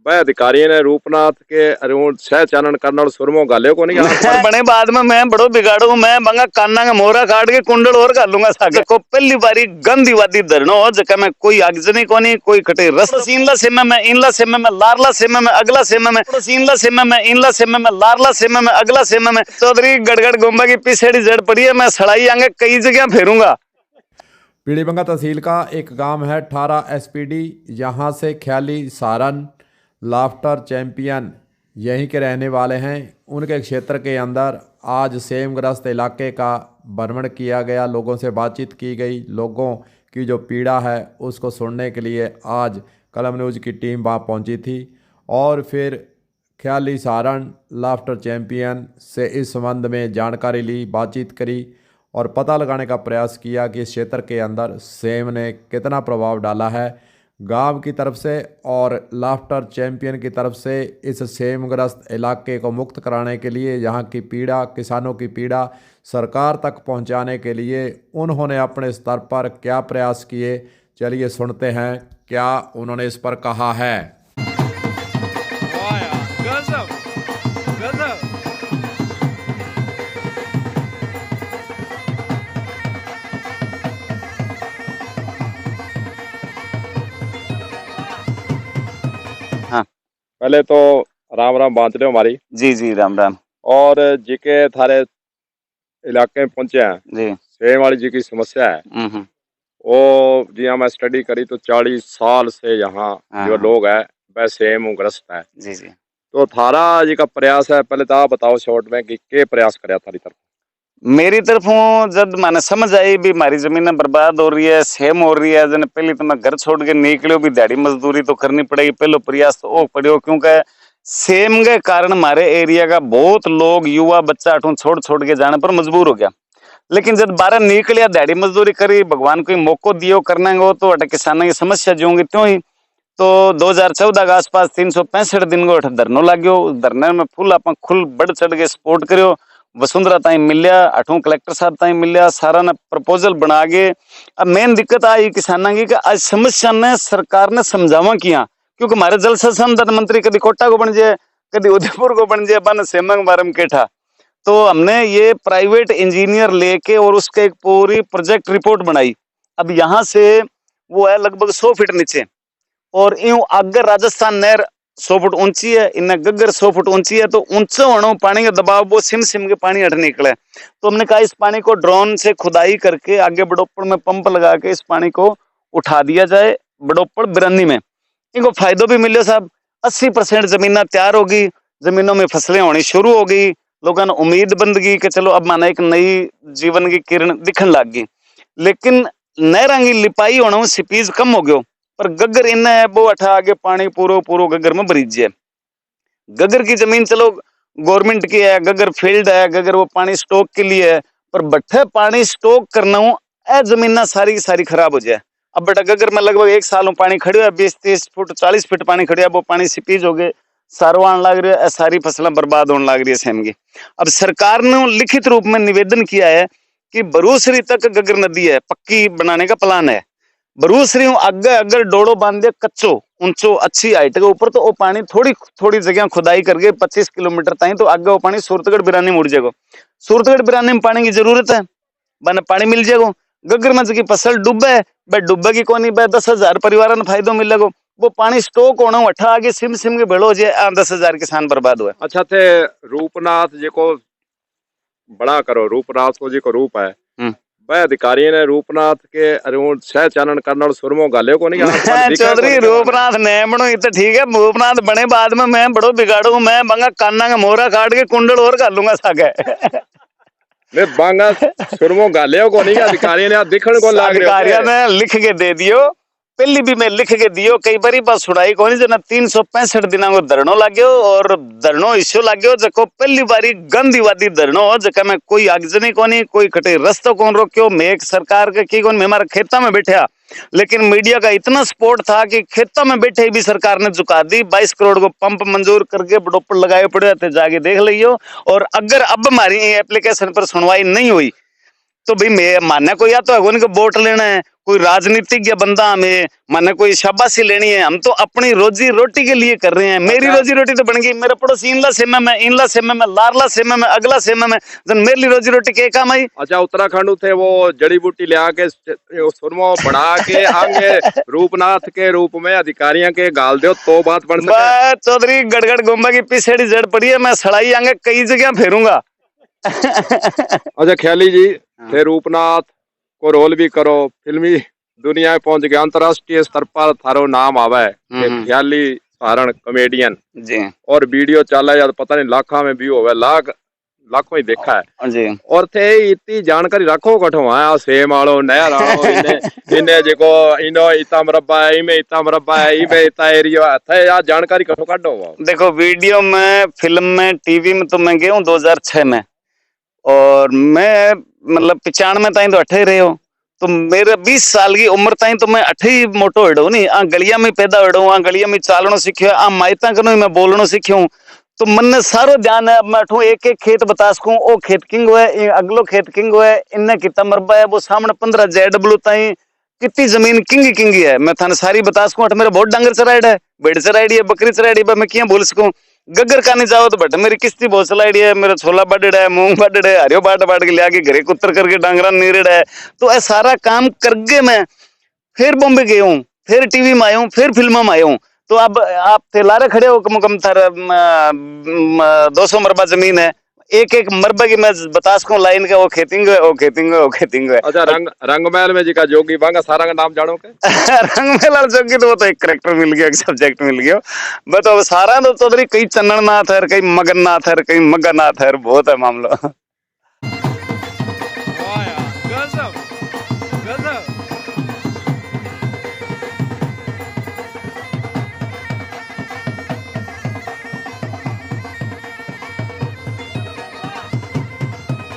भाई अधिकारी ने रूपनाथ के अरुण सह चानन करनाल सुरमो गाले को नहीं मैं बने बाद में मैं बड़ो बिगाड़ू मैं बंगा कान्ना का मोहरा काट के कुंडल और घालूंगा सागे को पहली बारी गंदी वादी धरनो जका में कोई आगजनी कोनी कोई कटे रस इनला सेमे में इनला सेमे में लारला सेमे में अगला सेमे में इनला सेमे में इनला सेमे में लारला सेमे में अगला सेमे में चौधरी गड़गड़ गोम्बा की पिछड़ी जड़ पड़ी है मैं सड़ाई आगे कई जगह फेरूंगा। पीलीभंगा तहसील का एक गांव है 18 एसपीडी। यहाँ से ख्याली सारन लाफ्टर चैंपियन यहीं के रहने वाले हैं। उनके क्षेत्र के अंदर आज सेमग्रस्त इलाके का भ्रमण किया गया, लोगों से बातचीत की गई। लोगों की जो पीड़ा है उसको सुनने के लिए आज कलम न्यूज़ की टीम वहाँ पहुँची थी और फिर ख्याली सारण लाफ्टर चैंपियन से इस संबंध में जानकारी ली, बातचीत करी और पता लगाने का प्रयास किया कि इस क्षेत्र के अंदर सेम ने कितना प्रभाव डाला है। गांव की तरफ से और लाफ्टर चैंपियन की तरफ से इस सेमग्रस्त इलाके को मुक्त कराने के लिए, यहाँ की पीड़ा, किसानों की पीड़ा सरकार तक पहुंचाने के लिए उन्होंने अपने स्तर पर क्या प्रयास किए, चलिए सुनते हैं क्या उन्होंने इस पर कहा है। पहले तो राम राम बांध रहे हो हमारी। जी जी राम राम। और जिके थारे इलाके में पहुंचे हैं जी सेम वाली जी की समस्या है वो जी मैं स्टडी करी तो 40 साल से यहाँ जो लोग है वह सेम ग्रस्त है। जी जी तो थारा जी का प्रयास है, पहले तो आप बताओ शॉर्ट में कि क्या प्रयास करे थारी तरफ। मेरी तरफों जब मैंने समझ आई भी हमारी जमीन बर्बाद हो रही है, सेम हो रही है, जन पहले तो मैं घर छोड़ के निकलो भी दिहाड़ी मजदूरी तो करनी पड़ेगी, पहले प्रयास तो वो पड़ो क्योंकि सेम के कारण हमारे एरिया का बहुत लोग युवा बच्चा अठूं छोड़ छोड़ के जाने पर मजबूर हो गया। लेकिन जब बारह निकलिया दिहाड़ी मजदूरी करी, भगवान को मौको दियो करने को तो अट किसानों की समस्या जो होंगी त्यों ही। तो 2014 के आसपास 365 दिन को धरनो लाग्यो। धरने में फुल आप खुल बढ़ चढ़ के सपोर्ट करो। वसुंधरा ताई मिलिया, अठों कलेक्टर साहब ताई मिलिया, सारा ने प्रपोजल बना के। अब मेन दिक्कत आई किसानों की कि आज समस्या ने सरकार ने समझावा किया क्योंकि हमारे जल संसाधन मंत्री कभी कोटा को बन जाए, कभी उदयपुर को बन जाए, बन सेमंग बारम केठा। तो हमने ये प्राइवेट इंजीनियर लेके और उसके एक पूरी प्रोजेक्ट रिपोर्ट बनाई। अब यहाँ से वो है लगभग 100 फीट नीचे और यूं आगे राजस्थान नहर 100 फुट ऊंची है, इन्हें गग्गर 100 फुट ऊंची है। तो ऊंचे होने पानी का दबाव वो सिम सिम के पानी हट निकले। तो हमने कहा इस पानी को ड्रोन से खुदाई करके आगे बड़ोपड़ में पंप लगा के इस पानी को उठा दिया जाए बड़ोपड़ बिरन्नी में। इनको फायदो भी मिले साहब। 80% जमीन तैयार होगी, जमीनों में फसलें होनी शुरू हो गई, लोगों ने उम्मीद बंद गई कि चलो अब माना एक नई जीवन की किरण दिखने लग गई। लेकिन नहर की लिपाई होना सिपीज कम हो गयो पर गग्गर इन है वो अठा आगे पानी पूरो पूरो गग्गर में भरीज है। गग्गर की जमीन चलो गवर्नमेंट की है, गग्गर फील्ड है, गग्गर वो पानी स्टॉक के लिए है, पर बट्ठे पानी स्टॉक करना ए जमीन सारी की सारी खराब हो जाए। अब बेटा गग्गर में लगभग 1 साल में पानी खड़ियो है, 20-30 फुट 40 फीट पानी खड़िया, वो पानी सिपीज हो गए, सारवान लग रही है, सारी फसलें बर्बाद होने लग रही है सेम की। अब सरकार ने लिखित रूप में निवेदन किया है कि बरूसरी तक गग्गर नदी है, पक्की बनाने का प्लान है। बरूसरी आगे अगर डोड़ो बांध दे कच्चो ऊंचो अच्छी हाइट के ऊपर तो वो पानी थोड़ी थोड़ी जगह खुदाई करके 25 किलोमीटर तक तो आगे वो पानी सूरतगढ़ बिरानी मुड़ जाएगा। सूरतगढ़ बिरानी में पानी की जरूरत है, बने पानी मिल जाएगा। गग्गर में की फसल डूबे भाई डूबेगी कोनी भाई 10,000 परिवार ने फायदो मिलेगा। वो पानी स्टॉक होना अठा आगे सिम सिम के भेड़ो जाए 10,000 किसान बर्बाद हुए। अच्छा थे रूपनाथ जी को बड़ा करो, रूपनाथ को जी को रूप है भाई अधिकारी ने रूपनाथ के अरुण सह चानन करनाल सुरमो गाले को नहीं चौधरी रूपनाथ ने बनो तो ठीक है, रूपनाथ बने बाद में मैं बड़ो बिगाड़ू मैं बंगा कान्ना का मोहरा काट के कुंडल और घालूंगा सागे मैं बांगा सुरमो गाले को नहीं अधिकारी ने दिखण को लाग रहे अधिकारियों ने लिख के दे दियो, पहली भी मैं लिख के दियो कई बारी बस सुनाई को नहीं 365 दिनों को धरनो लाग्यो और धरनो इश्यो लाग्यो जको पहली बारी गंदी वादी धरनो जका में कोई आगजनी कोनी कोई कटे रस्तो कौन रोक्यो। मैं एक सरकार के की कौन मैं हमारे खेता में बैठा, लेकिन मीडिया का इतना सपोर्ट था कि खेतों में बैठे भी सरकार ने झुका दी। 22 करोड़ को पंप मंजूर करके बड़ोपड़ लगाए पड़े थे, जाके देख लियो। और अगर अब हमारी एप्लीकेशन पर सुनवाई नहीं हुई तो भाई मैं माने कोई या तो है उनका वोट लेना है, कोई राजनीतिज्ञ बंदा हमें माने कोई शाबाशी लेनी है, हम तो अपनी रोजी रोटी के लिए कर रहे हैं। मेरी रोजी रोटी तो बन गई, मेरा पड़ोसी इनला सेमे में, इनला सेमे में, लारला सेमे में, अगला सेमे में, जन मेरी रोजी रोटी के काम आई। अच्छा उत्तराखंड उथे वो जड़ी बूटी ले आके सुरमो बढ़ा के आगे रूपनाथ के रूप में अधिकारियों के गाल दो तो बात बन सके। चौधरी गड़गड़ गोम्बा की पिछड़ी जड़ पड़ी है, मैं सड़ाई आगे कई जगह फेरूंगा। अच्छा ख्याली जी, फिर रूपनाथ को रोल भी करो, फिल्मी दुनिया में पहुंच गया, अंतरराष्ट्रीय स्तर पर थारो नाम आवा है ख्याली सारण कॉमेडियन जी, और वीडियो चला या पता नहीं लाखा में व्यू होवे, लाखों ही देखा है जी। और थे इतनी जानकारी रखो कठो आया सेम आलो नया राणो इने जेको इनो इता मरबा है, इमे इता मरबा है, इमे इता एरिया थे, यार जानकारी कठो काढो। देखो वीडियो में, फिल्म में, टीवी में तो मैं गया हूँ 2006 में, और मैं मतलब 95 ताई तो अठे रहे हो, तो मेरे 20 साल की उम्र ताई तो मैं अठे ही मोटो हड़ो नहीं, आ गलिया में पैदा हड़ो, आ गलिया में चालनो सीखियो, आ माइता कनो मैं बोलनो सीखियो, तो मन ने सारो ध्यान है। अब मैं अठू एक एक खेत बता सकूं, ओ खेत किंग है, अगलो खेत किंग है, इन्ने कितना मरबा है, वो सामने 15 JW ताई कितनी जमीन किंग किंग है, मैं थाने सारी बता सकूं। अठ मेरे बहुत डांगर चराइड है, भेड़ चराइडी है, बकरी चराइडी है, मैं क्या बोल सकूं। गग्गर का नहीं जाओ तो बट मेरी किस्ती बहुत चलाइडी है, मेरा छोला बाडड़ा है, मूंग बाडड़ा है, हरियो बाट बाट के ले आके घरे कुतर करके डांगरा नीरेड़ा है। तो ऐसा सारा काम करके मैं फिर बॉम्बे गया हूँ, फिर टीवी में आया हूँ, फिर फिल्मों में आया हूँ। तो अब आप लारे खड़े हो, कम कम थार 200 मरबा जमीन है, एक एक मरबा की मैं बता सकूं लाइन का, वो खेतिंग है, वो खेतिंग है, वो खेतिंग है। अच्छा रंगमहल में जी का जोगी बांगा सारा का नाम जानो के? रंगमहल और जोगी तो वो तो एक करेक्टर मिल गया, एक सब्जेक्ट मिल गया, बट अब सारा तो चौधरी कई चन्ननाथ है, कई मगननाथ है, कई मगनाथ है, बहुत है मामला।